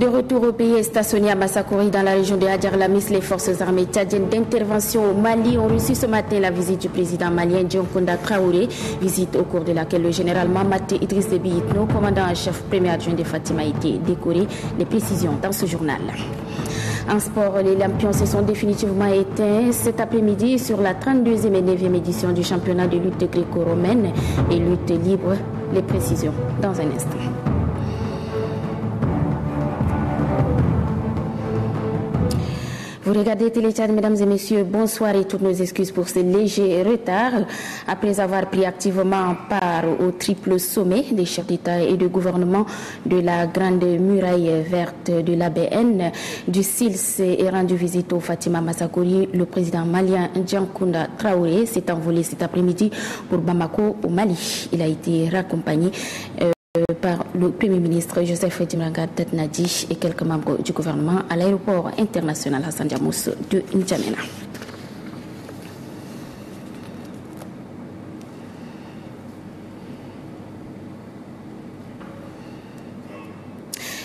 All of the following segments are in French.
De retour au pays, stationné à Massakori dans la région de Hadjar Lamis, les forces armées tchadiennes d'intervention au Mali ont reçu ce matin la visite du président malien Dioncounda Traoré, visite au cours de laquelle le général Mamate Idriss Déby Itno, commandant en chef premier adjoint de Fatima, a été décoré. Les précisions dans ce journal. En sport, les lampions se sont définitivement éteints cet après-midi sur la 32e et 9e édition du championnat de lutte gréco-romaine et lutte libre. Les précisions dans un instant. Vous regardez Téléchat, mesdames et messieurs, bonsoir et toutes nos excuses pour ce léger retard. Après avoir pris activement part au triple sommet des chefs d'État et de gouvernement de la Grande Muraille Verte de l'ABN, du SILS et rendu visite au Fatima Massakori, le président malien Dioncounda Traoré s'est envolé cet après-midi pour Bamako au Mali. Il a été raccompagné par le Premier ministre Joseph Dimranga Dadnadi et quelques membres du gouvernement à l'aéroport international Hassan Diamous de N'Djamena.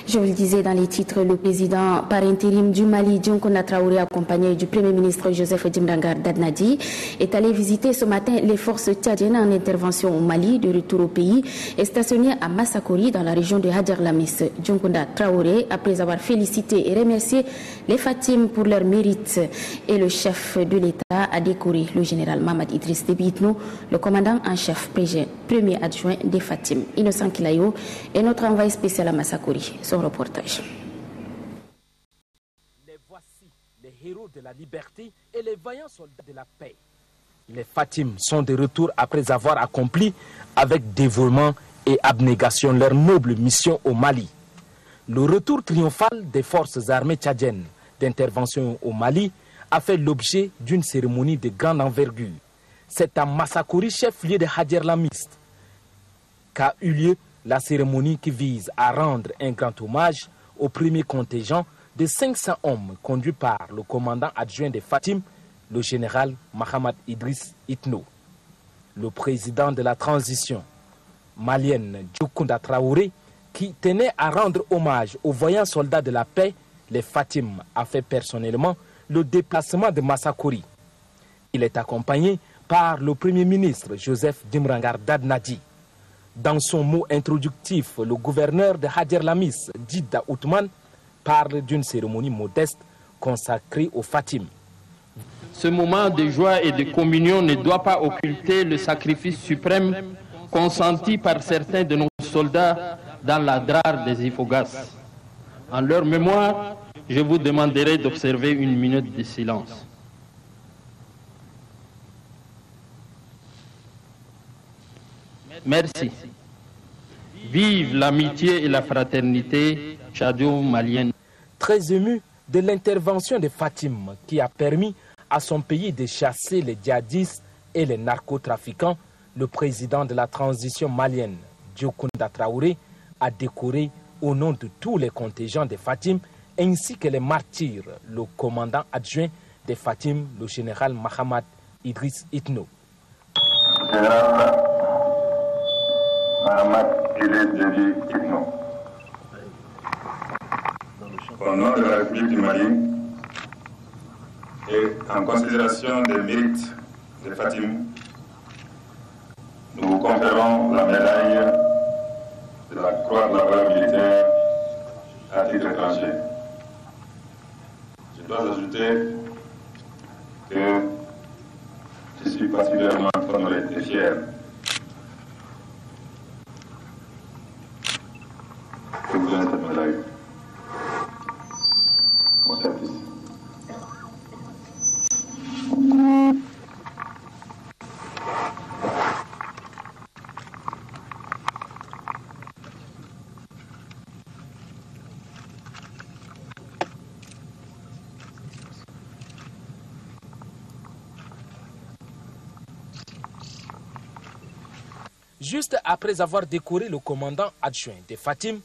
Je vous le disais dans les titres, le président par intérim du Mali, Dioncounda Traoré, accompagné du Premier ministre Joseph Dimranga Dadnadi, est allé visiter ce matin les forces tchadiennes en intervention au Mali. De retour au pays, est stationné à Massakori dans la région de Hadjar Lamis. Dioncounda Traoré, après avoir félicité et remercié les Fatim pour leur mérite, et le chef de l'État a décoré le général Mamad Idriss Déby Itno, le commandant en chef premier adjoint des Fatim. Innocent Kilayo est notre envoyé spécial à Massakori. Son reportage. Les voici, les héros de la liberté et les vaillants soldats de la paix. Les Fatim sont de retour après avoir accompli avec dévouement et abnégation leur noble mission au Mali. Le retour triomphal des forces armées tchadiennes d'intervention au Mali a fait l'objet d'une cérémonie de grande envergure. C'est à Massakori, chef-lieu de Hadjar Lamis, qu'a eu lieu la cérémonie qui vise à rendre un grand hommage au premier contingent de 500 hommes conduit par le commandant adjoint des Fatim, le général Mahamad Idriss Itno. Le président de la transition malienne Dioncounda Traoré, qui tenait à rendre hommage aux voyants soldats de la paix, les Fatim, a fait personnellement le déplacement de Massakori. Il est accompagné par le Premier ministre Joseph Dimranga Dadnadi. Dans son mot introductif, le gouverneur de Hadjar Lamis, Dida Othman, parle d'une cérémonie modeste consacrée aux Fatim. Ce moment de joie et de communion ne doit pas occulter le sacrifice suprême consenti par certains de nos soldats dans la drare des Ifogas. En leur mémoire, je vous demanderai d'observer une minute de silence. Merci. Vive l'amitié et la fraternité tchado-malienne. Très ému de l'intervention de Fatim qui a permis à son pays de chasser les djihadistes et les narcotrafiquants, le président de la transition malienne, Dioncounda Traoré, a décoré au nom de tous les contingents de Fatim ainsi que les martyrs, le commandant adjoint des Fatim, le général Mahamad Idriss Itno. Mahamad Idriss Déby Itno. Au nom de la République du Mali et en considération des mérites des Fatim, nous vous conférons la médaille de la Croix de la valeur militaire à titre étranger. Je dois ajouter que je suis particulièrement honoré et fier que vous donnez cette médaille. Mon service. Juste après avoir décoré le commandant adjoint des Fatim,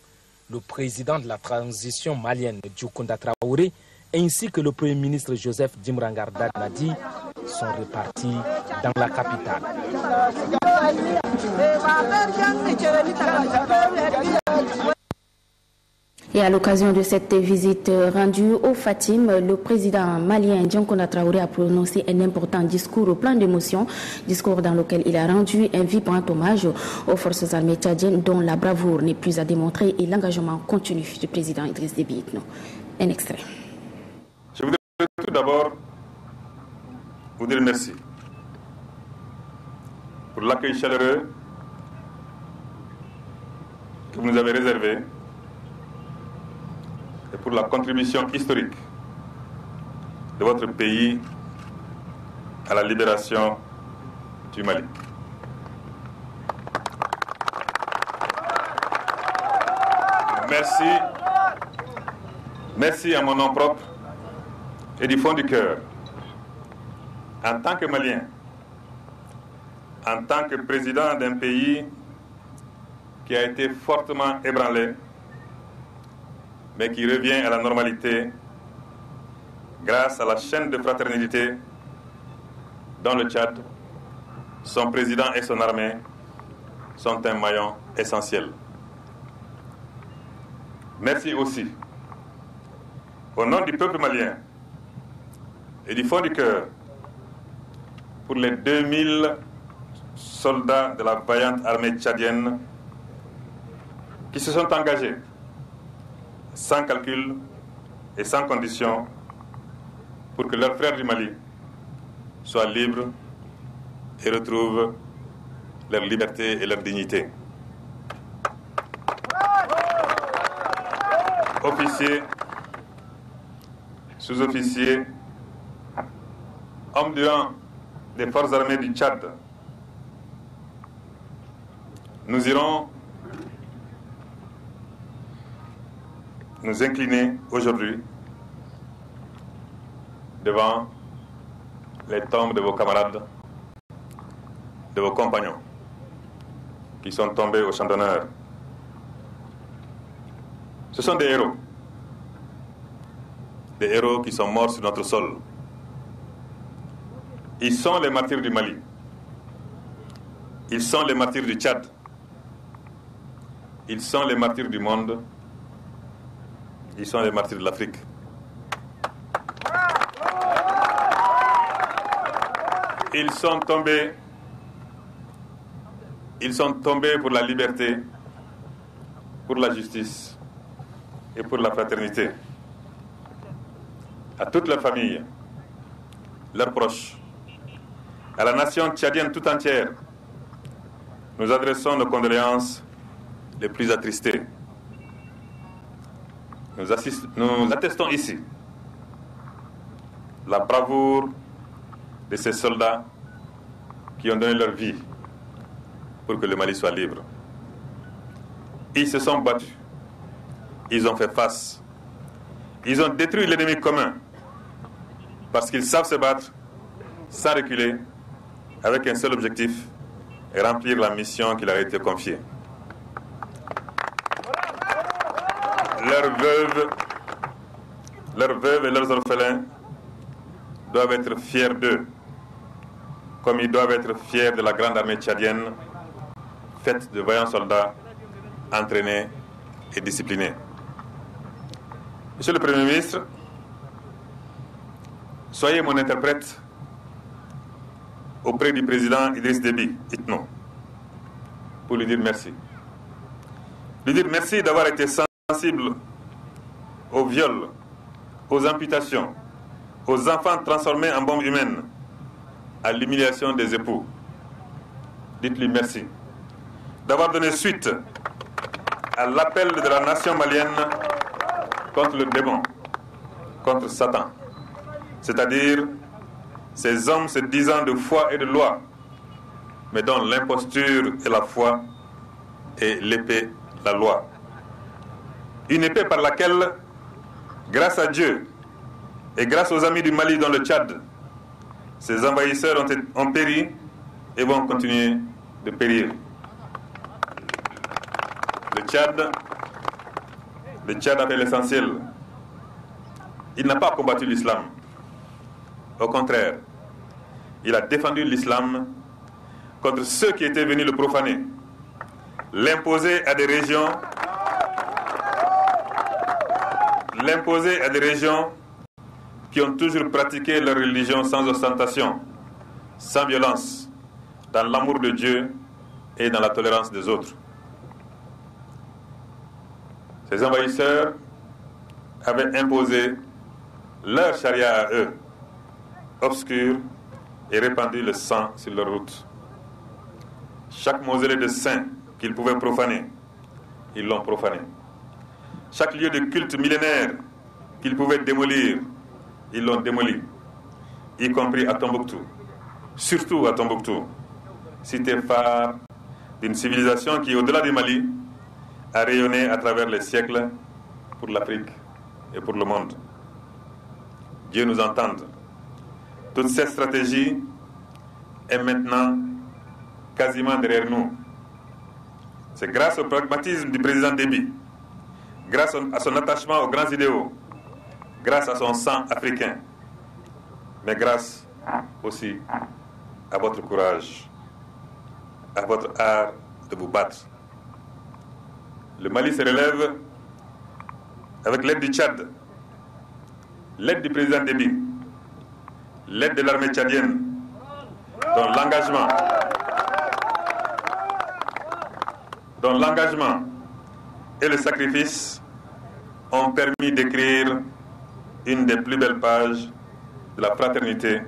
le président de la transition malienne Dioncounda Traoré, ainsi que le Premier ministre Joseph Dimranga Dadnadi sont repartis dans la capitale. Et à l'occasion de cette visite rendue au Fatim, le président malien Dioncounda Traoré a prononcé un important discours au plein d'émotion, discours dans lequel il a rendu un vibrant hommage aux forces armées tchadiennes dont la bravoure n'est plus à démontrer et l'engagement continu du président Idriss Déby Itno. Un extrait. Je voudrais tout d'abord vous dire merci pour l'accueil chaleureux que vous nous avez réservé et pour la contribution historique de votre pays à la libération du Mali. Merci à mon nom propre et du fond du cœur. En tant que Malien, en tant que président d'un pays qui a été fortement ébranlé, mais qui revient à la normalité grâce à la chaîne de fraternité dont le Tchad, son président et son armée sont un maillon essentiel. Merci aussi, au nom du peuple malien et du fond du cœur, pour les 2000 soldats de la vaillante armée tchadienne qui se sont engagés sans calcul et sans condition pour que leurs frères du Mali soient libres et retrouvent leur liberté et leur dignité. Officiers, sous-officiers, hommes du rang des forces armées du Tchad, nous irons nous incliner aujourd'hui devant les tombes de vos camarades, de vos compagnons qui sont tombés au champ d'honneur. Ce sont des héros qui sont morts sur notre sol. Ils sont les martyrs du Mali. Ils sont les martyrs du Tchad. Ils sont les martyrs du monde. Ils sont les martyrs de l'Afrique. Ils sont tombés pour la liberté, pour la justice et pour la fraternité. À toute leur famille, leurs proches, à la nation tchadienne tout entière, nous adressons nos condoléances les plus attristées. Nous attestons ici la bravoure de ces soldats qui ont donné leur vie pour que le Mali soit libre. Ils se sont battus, ils ont fait face, ils ont détruit l'ennemi commun parce qu'ils savent se battre sans reculer avec un seul objectif, remplir la mission qui leur a été confiée. Leurs veuves et leurs orphelins doivent être fiers d'eux, comme ils doivent être fiers de la grande armée tchadienne, faite de vaillants soldats, entraînés et disciplinés. Monsieur le Premier ministre, soyez mon interprète auprès du président Idriss Déby Itno pour lui dire merci. Lui dire merci d'avoir été sensible aux viols, aux amputations, aux enfants transformés en bombes humaines, à l'humiliation des époux. Dites-lui merci d'avoir donné suite à l'appel de la nation malienne contre le démon, contre Satan, c'est-à-dire ces hommes se disant de foi et de loi, mais dont l'imposture est la foi et l'épée la loi. Une épée par laquelle, grâce à Dieu et grâce aux amis du Mali dans le Tchad, ces envahisseurs ont péri et vont continuer de périr. Le Tchad a fait l'essentiel. Il n'a pas combattu l'islam. Au contraire, il a défendu l'islam contre ceux qui étaient venus le profaner, l'imposer à des régions l'imposer à des régions qui ont toujours pratiqué leur religion sans ostentation, sans violence, dans l'amour de Dieu et dans la tolérance des autres. Ces envahisseurs avaient imposé leur charia à eux, obscur, et répandu le sang sur leur route. Chaque mausolée de saints qu'ils pouvaient profaner, ils l'ont profané. Chaque lieu de culte millénaire qu'ils pouvaient démolir, ils l'ont démoli, y compris à Tombouctou. Surtout à Tombouctou, cité phare d'une civilisation qui, au-delà du Mali, a rayonné à travers les siècles pour l'Afrique et pour le monde. Dieu nous entende. Toute cette stratégie est maintenant quasiment derrière nous. C'est grâce au pragmatisme du président Déby, grâce à son attachement aux grands idéaux, grâce à son sang africain, mais grâce aussi à votre courage, à votre art de vous battre. Le Mali se relève avec l'aide du Tchad, l'aide du président Déby, l'aide de l'armée tchadienne, dont l'engagement et le sacrifice ont permis d'écrire une des plus belles pages de la fraternité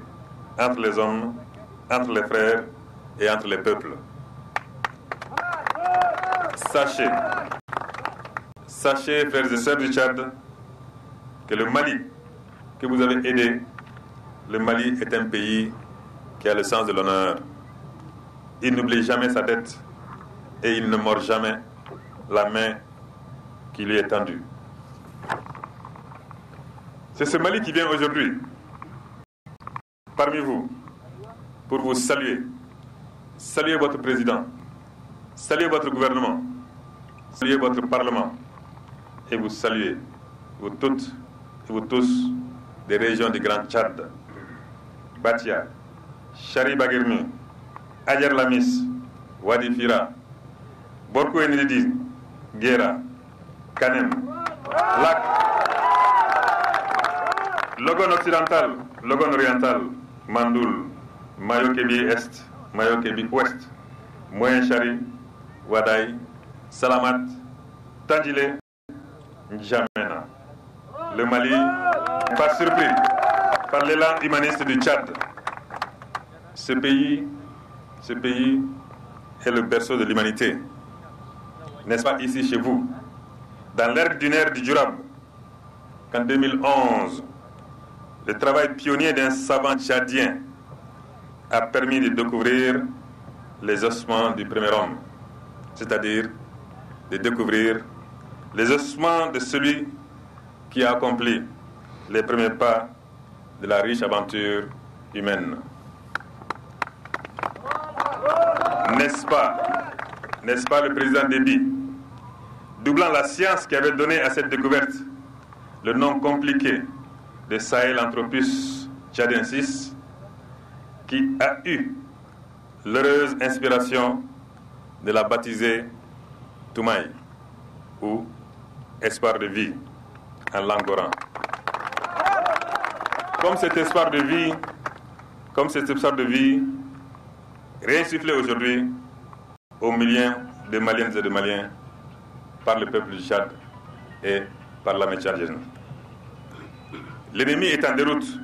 entre les hommes, entre les frères et entre les peuples. Sachez, frères et sœurs du Tchad, que le Mali que vous avez aidé, le Mali est un pays qui a le sens de l'honneur. Il n'oublie jamais sa dette et il ne mord jamais la main qui lui est tendue. C'est ce Mali qui vient aujourd'hui parmi vous pour vous saluer. Saluer votre président, saluer votre gouvernement, saluer votre parlement et vous saluer, vous toutes et vous tous, des régions du Grand Tchad, Batia, Chari Bagirmi, Adjer Lamis, Wadi Fira, Borkou Enidi, Guéra, Kanem, Lac, Logon occidental, Logon oriental, Mandoul, Mayo-Kébi Est, Mayo-Kébi Ouest, Moyen Chari, Wadaï, Salamat, Tandjilé, N'Djamena. Le Mali n'est pas surpris par l'élan humaniste du Tchad. Ce pays est le berceau de l'humanité. N'est-ce pas ici chez vous, dans l'ère dunaire du Djourab, qu'en 2011, le travail pionnier d'un savant tchadien a permis de découvrir les ossements du premier homme, c'est-à-dire de découvrir les ossements de celui qui a accompli les premiers pas de la riche aventure humaine. N'est-ce pas le président Déby, doublant la science qui avait donné à cette découverte le nom compliqué de Sahelanthropus tchadiensis, qui a eu l'heureuse inspiration de la baptiser Toumaï, ou espoir de vie en langue oran. Comme cet espoir de vie réinsufflé aujourd'hui aux millions de Maliennes et de Maliens par le peuple du Tchad et par l'armée tchadienne. L'ennemi est en déroute.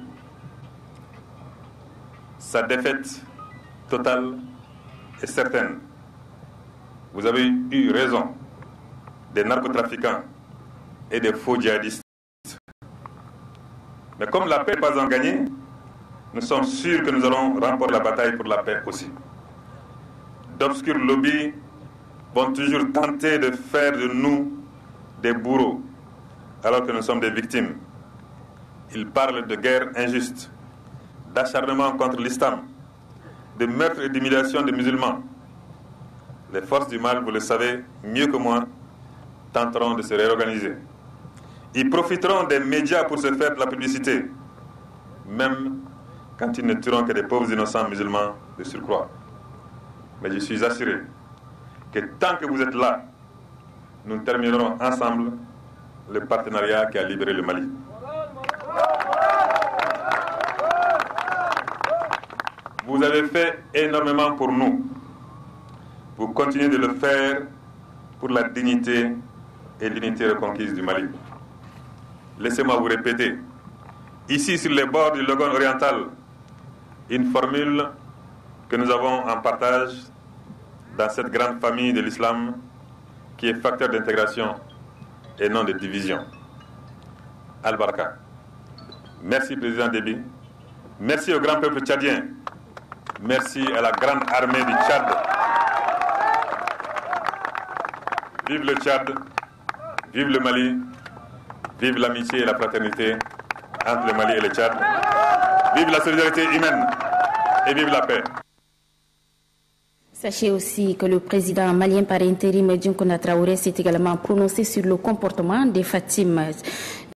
Sa défaite totale est certaine. Vous avez eu raison des narcotrafiquants et des faux djihadistes. Mais comme la paix n'est pas en gagnée, nous sommes sûrs que nous allons remporter la bataille pour la paix aussi. D'obscurs lobbies vont toujours tenter de faire de nous des bourreaux, alors que nous sommes des victimes. Ils parlent de guerre injuste, d'acharnement contre l'islam, de meurtre et d'humiliation des musulmans. Les forces du mal, vous le savez mieux que moi, tenteront de se réorganiser. Ils profiteront des médias pour se faire de la publicité, même quand ils ne tueront que des pauvres innocents musulmans de surcroît. Mais je suis assuré que tant que vous êtes là, nous terminerons ensemble le partenariat qui a libéré le Mali. Vous avez fait énormément pour nous. Vous continuez de le faire pour la dignité et l'unité reconquise du Mali. Laissez-moi vous répéter, ici sur les bords du Logone oriental, une formule que nous avons en partage dans cette grande famille de l'islam qui est facteur d'intégration et non de division. Al-Baraka. Merci Président Déby. Merci au grand peuple tchadien. Merci à la grande armée du Tchad. Vive le Tchad, vive le Mali, vive l'amitié et la fraternité entre le Mali et le Tchad. Vive la solidarité humaine et vive la paix. Sachez aussi que le président malien par intérim Dioncounda Traoré s'est également prononcé sur le comportement des Fatim.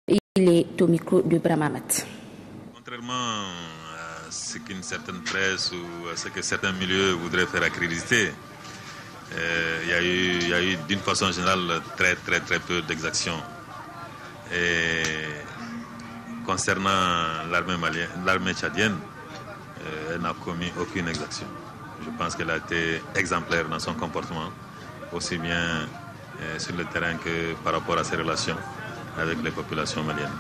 Il est au micro de Brahmamat. Contrairement à ce qu'une certaine presse ou à ce que certains milieux voudraient faire accréditer, il y a eu d'une façon générale très peu d'exactions. Et concernant l'armée tchadienne, elle n'a commis aucune exaction. Je pense qu'elle a été exemplaire dans son comportement, aussi bien sur le terrain que par rapport à ses relations avec les populations maliennes.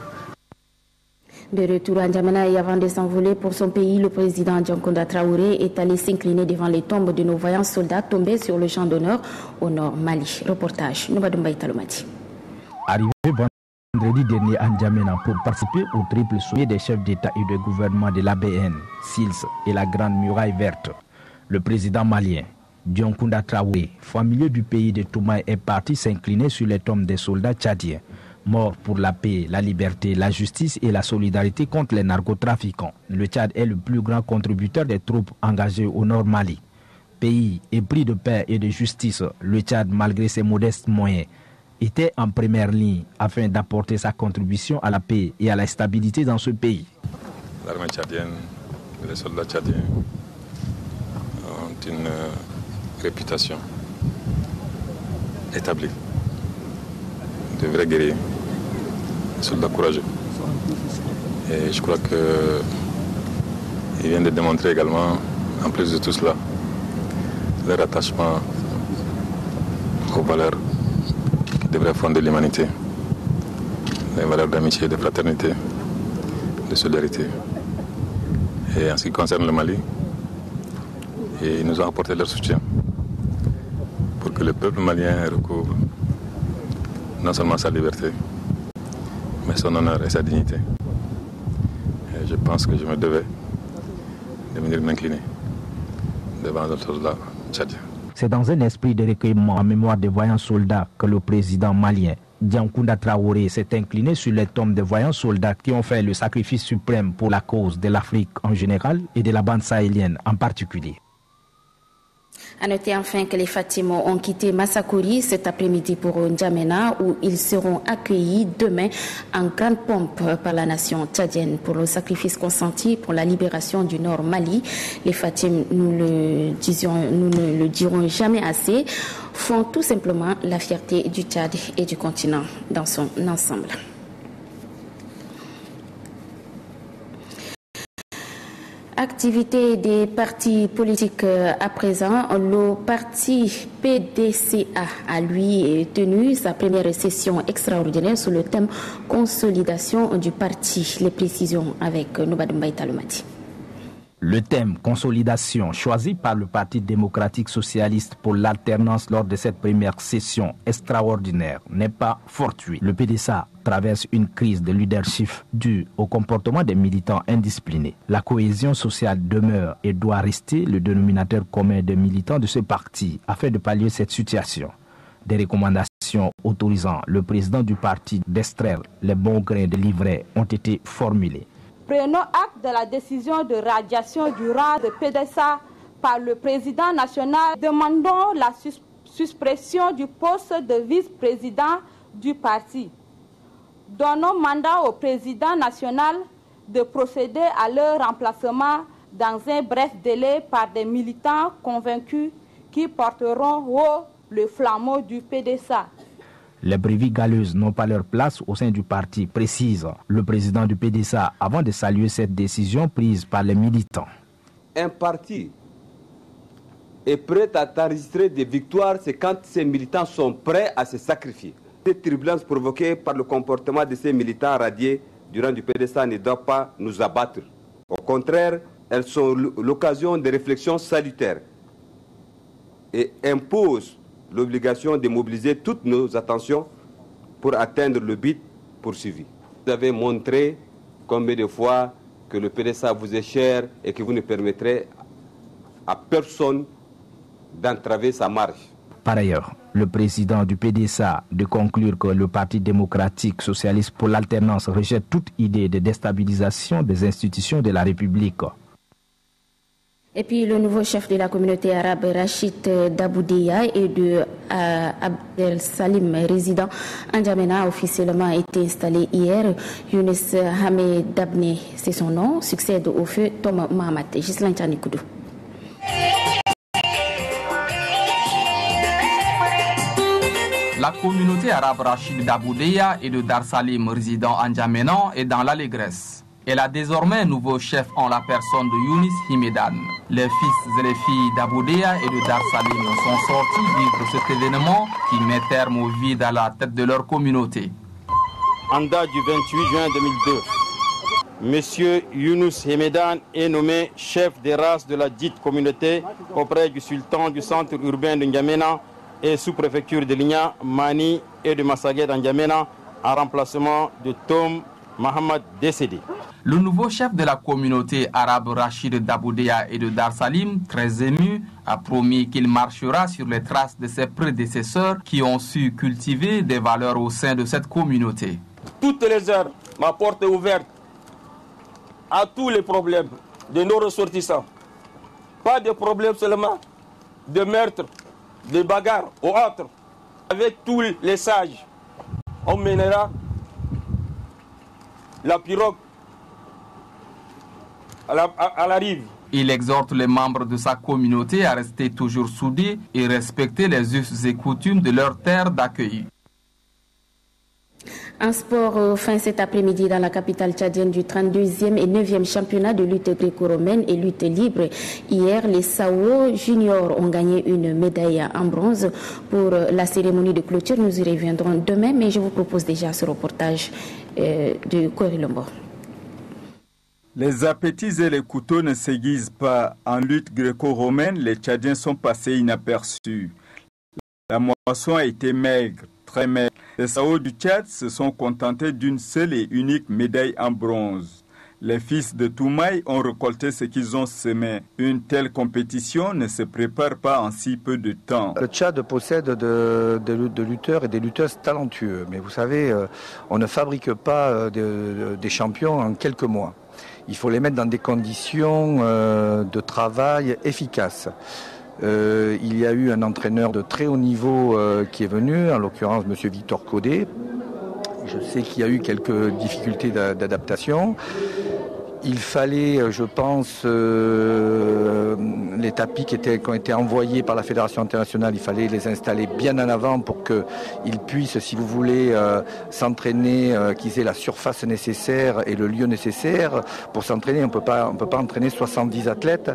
De retour à N'Djamena et avant de s'envoler pour son pays, le président Dioncounda Traoré est allé s'incliner devant les tombes de nos vaillants soldats tombés sur le champ d'honneur au nord Mali. Reportage Noubadumbaï Talomati. Arrivé vendredi dernier à N'Djamena pour participer au triple sommet des chefs d'État et de gouvernement de l'ABN, SILS et la Grande Muraille Verte, le président malien Dioncounda Traoré, familier du pays de Toumaï, est parti s'incliner sur les tombes des soldats tchadiens, morts pour la paix, la liberté, la justice et la solidarité contre les narcotrafiquants. Le Tchad est le plus grand contributeur des troupes engagées au nord Mali. Pays épris de paix et de justice, le Tchad, malgré ses modestes moyens, était en première ligne afin d'apporter sa contribution à la paix et à la stabilité dans ce pays. L'armée tchadienne, les soldats tchadiens ont une réputation établie de vrais guerriers, des soldats courageux. Et je crois qu'ils viennent de démontrer également, en plus de tout cela, leur attachement aux valeurs qui devraient fonder l'humanité, les valeurs d'amitié, de fraternité, de solidarité. Et en ce qui concerne le Mali, ils nous ont apporté leur soutien pour que le peuple malien recouvre non seulement sa liberté, mais son honneur et sa dignité. Et je pense que je me devais de venir m'incliner devant le soldat tchadien. C'est dans un esprit de recueillement en mémoire des vaillants soldats que le président malien Dioncounda Traoré s'est incliné sur les tombes des vaillants soldats qui ont fait le sacrifice suprême pour la cause de l'Afrique en général et de la bande sahélienne en particulier. À noter enfin que les Fatim ont quitté Massakori cet après-midi pour N'Djamena où ils seront accueillis demain en grande pompe par la nation tchadienne pour le sacrifice consenti pour la libération du Nord Mali. Les Fatim, nous ne le dirons jamais assez, font tout simplement la fierté du Tchad et du continent dans son ensemble. Activité des partis politiques à présent, le parti PDCA a lui tenu sa première session extraordinaire sous le thème consolidation du parti. Les précisions avec Noubadumbaï Talomati. Le thème consolidation choisi par le Parti démocratique socialiste pour l'alternance lors de cette première session extraordinaire n'est pas fortuit. Le PDCA traverse une crise de leadership due au comportement des militants indisciplinés. La cohésion sociale demeure et doit rester le dénominateur commun des militants de ce parti afin de pallier cette situation. Des recommandations autorisant le président du parti d'extraire les bons grains de l'ivraie ont été formulées. Prenons acte de la décision de radiation du rang de PDCA par le président national. Demandons la suppression du poste de vice-président du parti. Donnons mandat au président national de procéder à leur remplacement dans un bref délai par des militants convaincus qui porteront haut le flambeau du PDCA. Les brebis galeuses n'ont pas leur place au sein du parti, précise le président du PDSA avant de saluer cette décision prise par les militants. Un parti est prêt à enregistrer des victoires, c'est quand ces militants sont prêts à se sacrifier. Cette turbulence provoquée par le comportement de ces militants radiés durant du PDSA ne doit pas nous abattre. Au contraire, elles sont l'occasion de réflexions salutaires et imposent l'obligation de mobiliser toutes nos attentions pour atteindre le but poursuivi. Vous avez montré combien de fois que le PDSA vous est cher et que vous ne permettrez à personne d'entraver sa marche. Par ailleurs, le président du PDSA de conclure que le Parti démocratique socialiste pour l'alternance rejette toute idée de déstabilisation des institutions de la République. Et puis le nouveau chef de la communauté arabe, Rachid Daboudia, et de Abdel Salim, résident en N'Djamena, a officiellement été installé hier. Younes Hamed Dabne, c'est son nom, succède au feu Tom Mahamat. Gislain Tchanikoudou. La communauté arabe Rachid Daboudia et de Dar Salim, résident en N'Djamena, est dans l'allégresse. Elle a désormais un nouveau chef en la personne de Younis Himedan. Les fils et les filles d'Aboudia et de Dar Salim sont sortis vivre cet événement qui met terme au vide à la tête de leur communauté. En date du 28 juin 2002, Monsieur Younous Himedan est nommé chef des races de la dite communauté auprès du sultan du centre urbain de N'Djamena et sous-préfecture de Ligna, Mani et de Massaguet d'N'Djamena en remplacement de Tom Mahamat décédé. Le nouveau chef de la communauté arabe Rachid Daboudia et de Dar Salim, très ému, a promis qu'il marchera sur les traces de ses prédécesseurs qui ont su cultiver des valeurs au sein de cette communauté. Toutes les heures, ma porte est ouverte à tous les problèmes de nos ressortissants. Pas de problèmes seulement de meurtre, de bagarres ou autres. Avec tous les sages, on mènera la pirogue à la rive. Il exhorte les membres de sa communauté à rester toujours soudés et respecter les us et coutumes de leur terre d'accueil. En sport, fin cet après-midi dans la capitale tchadienne du 32e et 9e championnat de lutte gréco-romaine et lutte libre. Hier, les Sao juniors ont gagné une médaille en bronze pour la cérémonie de clôture. Nous y reviendrons demain, mais je vous propose déjà ce reportage de Korilombo. Les appétits et les couteaux ne s'aiguisent pas. En lutte gréco-romaine, les Tchadiens sont passés inaperçus. La moisson a été maigre, très maigre. Les Sao du Tchad se sont contentés d'une seule et unique médaille en bronze. Les fils de Toumaï ont récolté ce qu'ils ont semé. Une telle compétition ne se prépare pas en si peu de temps. Le Tchad possède de lutteurs et des lutteuses talentueux. Mais vous savez, on ne fabrique pas des champions en quelques mois. Il faut les mettre dans des conditions de travail efficaces. Il y a eu un entraîneur de très haut niveau qui est venu, en l'occurrence M. Victor Caudet. Je sais qu'il y a eu quelques difficultés d'adaptation. Il fallait, je pense, les tapis qui ont été envoyés par la Fédération internationale, il fallait les installer bien en avant pour qu'ils puissent, si vous voulez, s'entraîner, qu'ils aient la surface nécessaire et le lieu nécessaire pour s'entraîner. On ne peut pas entraîner 70 athlètes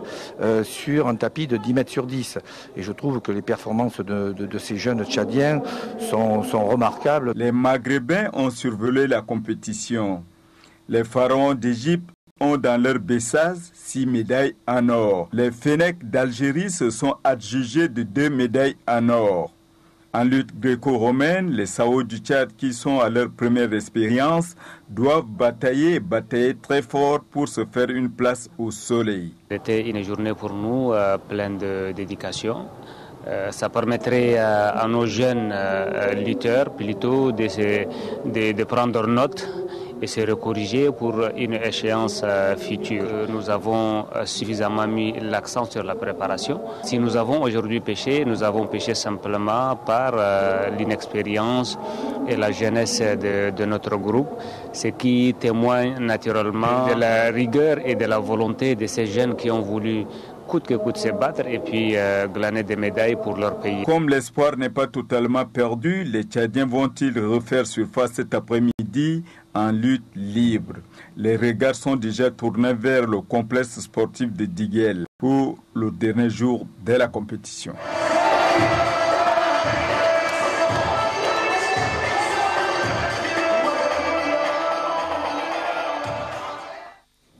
sur un tapis de 10 mètres sur 10. Et je trouve que les performances de ces jeunes Tchadiens sont remarquables. Les Maghrébins ont survolé la compétition. Les pharaons d'Égypte ont dans leur Bessaz 6 médailles en or. Les Fennecs d'Algérie se sont adjugés de 2 médailles en or. En lutte gréco-romaine, les Sao du Tchad qui sont à leur première expérience doivent batailler très fort pour se faire une place au soleil. C'était une journée pour nous pleine de dédication. Ça permettrait à nos jeunes lutteurs plutôt de prendre note et se recorriger pour une échéance future. Nous avons suffisamment mis l'accent sur la préparation. Si nous avons aujourd'hui pêché, nous avons pêché simplement par l'inexpérience et la jeunesse de notre groupe, ce qui témoigne naturellement de la rigueur et de la volonté de ces jeunes qui ont voulu coûte que coûte se battre et puis glaner des médailles pour leur pays. Comme l'espoir n'est pas totalement perdu, les Tchadiens vont-ils refaire surface cet après-midi en lutte libre? Les regards sont déjà tournés vers le complexe sportif de Diguel pour le dernier jour de la compétition.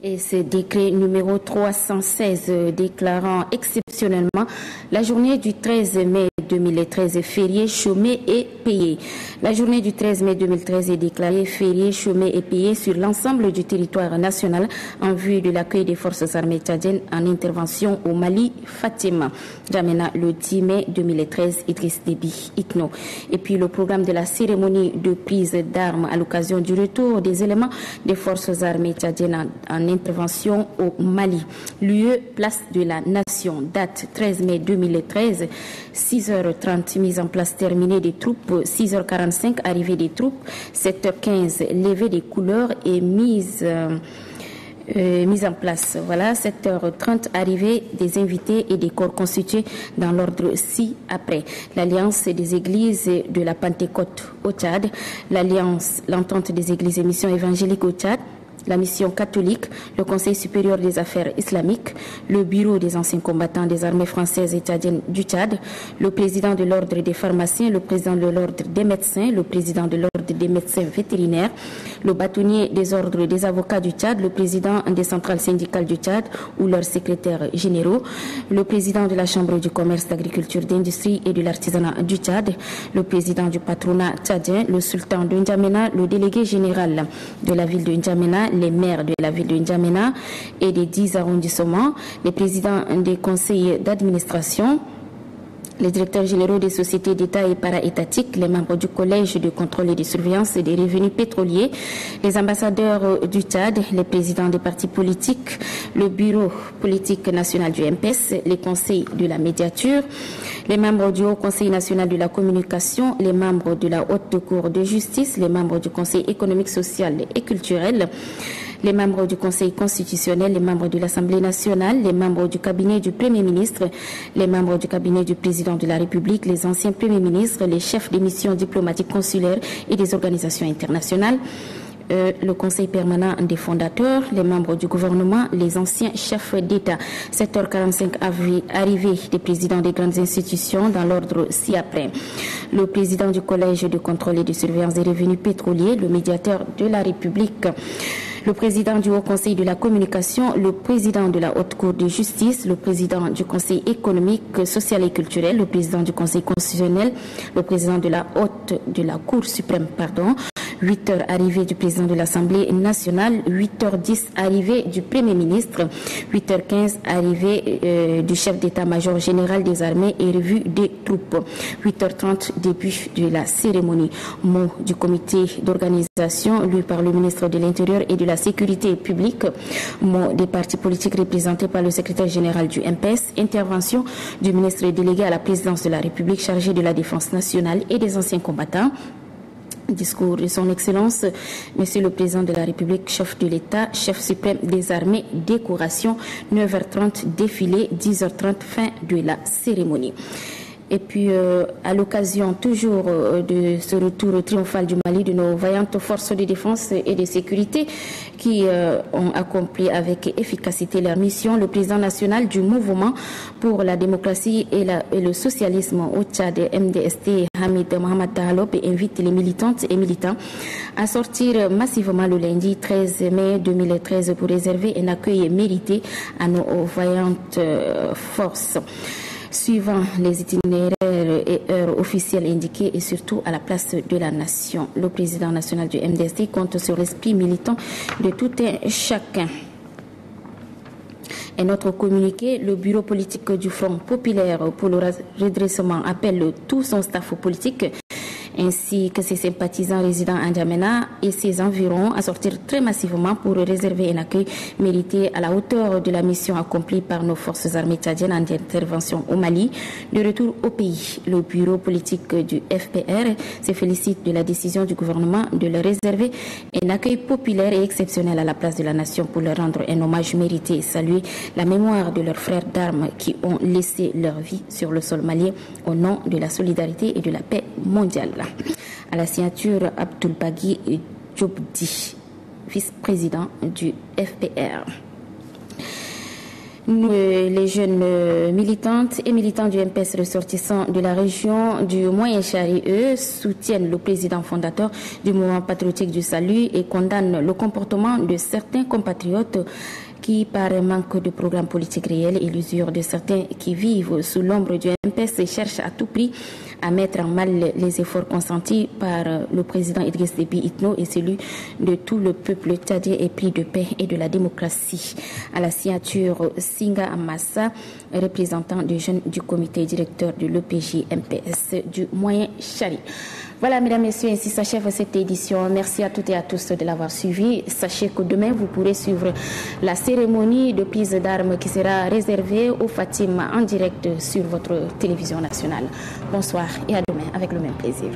Et ce décret numéro 316 déclarant exceptionnellement la journée du 13 mai 2013 férié, chômé et payé. La journée du 13 mai 2013 est déclarée férié, chômé et payé sur l'ensemble du territoire national en vue de l'accueil des forces armées tchadiennes en intervention au Mali. Fatima Djamena le 10 mai 2013, Idriss Déby, ICNO. Et puis le programme de la cérémonie de prise d'armes à l'occasion du retour des éléments des forces armées tchadiennes en intervention au Mali. Lieu, place de la Nation, date 13 mai 2013, 6h30, mise en place terminée des troupes, 6h45, arrivée des troupes, 7h15, levée des couleurs et mise en place. Voilà, 7h30, arrivée des invités et des corps constitués dans l'ordre ci-après. L'Alliance des églises de la Pentecôte au Tchad, l'Entente des églises et missions évangéliques au Tchad, la mission catholique, le Conseil supérieur des affaires islamiques, le bureau des anciens combattants des armées françaises et tchadiennes du Tchad, le président de l'ordre des pharmaciens, le président de l'ordre des médecins, le président de l'ordre des médecins vétérinaires, le bâtonnier des ordres des avocats du Tchad, le président des centrales syndicales du Tchad ou leurs secrétaires généraux, le président de la Chambre du commerce, d'agriculture, d'industrie et de l'artisanat du Tchad, le président du patronat tchadien, le sultan de N'Djamena, le délégué général de la ville de N'Djamena, les maires de la ville de N'Djamena et des 10 arrondissements, les présidents des conseils d'administration, les directeurs généraux des sociétés d'État et para-étatiques, les membres du collège de contrôle et de surveillance des revenus pétroliers, les ambassadeurs du Tchad, les présidents des partis politiques, le bureau politique national du MPS, les conseils de la médiature, les membres du Haut Conseil national de la communication, les membres de la Haute Cour de justice, les membres du Conseil économique, social et culturel, les membres du Conseil constitutionnel, les membres de l'Assemblée nationale, les membres du cabinet du Premier ministre, les membres du cabinet du Président de la République, les anciens Premiers ministres, les chefs des missions diplomatiques consulaires et des organisations internationales, le conseil permanent des fondateurs, les membres du gouvernement, les anciens chefs d'État. 7h45, arrivée des présidents des grandes institutions dans l'ordre ci-après. Le président du collège de contrôle et de surveillance des revenus pétroliers, le médiateur de la République, le président du Haut Conseil de la communication, le président de la Haute Cour de justice, le président du Conseil économique, social et culturel, le président du Conseil constitutionnel, le président de la Cour suprême, 8h, arrivée du président de l'Assemblée nationale, 8h10, arrivée du Premier ministre, 8h15, arrivée du chef d'état-major général des armées et revue des troupes, 8h30, début de la cérémonie. Mot du comité d'organisation, lu par le ministre de l'Intérieur et de la Sécurité publique, mot des partis politiques représentés par le secrétaire général du MPS, intervention du ministre délégué à la présidence de la République chargé de la défense nationale et des anciens combattants. Discours de son Excellence, Monsieur le Président de la République, chef de l'État, chef suprême des armées, décoration, 9h30, défilé, 10h30, fin de la cérémonie. Et puis, à l'occasion toujours de ce retour triomphal du Mali, de nos vaillantes forces de défense et de sécurité qui ont accompli avec efficacité leur mission, le président national du mouvement pour la démocratie et le socialisme au Tchad, MDST, Hamid Mohamed Dahalop, invite les militantes et militants à sortir massivement le lundi 13 mai 2013 pour réserver un accueil mérité à nos vaillantes forces, suivant les itinéraires et heures officielles indiquées et surtout à la place de la nation. Le président national du MDST compte sur l'esprit militant de tout un chacun. Un autre communiqué, le bureau politique du Front populaire pour le redressement appelle tout son staff politique ainsi que ses sympathisants résidant à N'Djamena et ses environs à sortir très massivement pour réserver un accueil mérité à la hauteur de la mission accomplie par nos forces armées tchadiennes en intervention au Mali. De retour au pays, le bureau politique du FPR se félicite de la décision du gouvernement de leur réserver un accueil populaire et exceptionnel à la place de la nation pour leur rendre un hommage mérité et saluer la mémoire de leurs frères d'armes qui ont laissé leur vie sur le sol malien au nom de la solidarité et de la paix mondiale. À la signature, Abdoul Bagui Djobdi, vice-président du FPR. Nous, les jeunes militantes et militants du MPS ressortissants de la région du Moyen-Chari, eux, soutiennent le président fondateur du mouvement patriotique du salut et condamnent le comportement de certains compatriotes qui, par manque de programme politique réel et l'usure de certains qui vivent sous l'ombre du MPS, cherchent à tout prix à mettre en mal les efforts consentis par le président Idriss Déby Itno et celui de tout le peuple tchadien épris de paix et de la démocratie. À la signature, Singa Amassa, représentant des jeunes du comité directeur de l'EPJ MPS du Moyen-Chari. Voilà, mesdames, messieurs, ainsi s'achève cette édition. Merci à toutes et à tous de l'avoir suivi. Sachez que demain, vous pourrez suivre la cérémonie de prise d'armes qui sera réservée aux Fatim en direct sur votre télévision nationale. Bonsoir et à demain avec le même plaisir.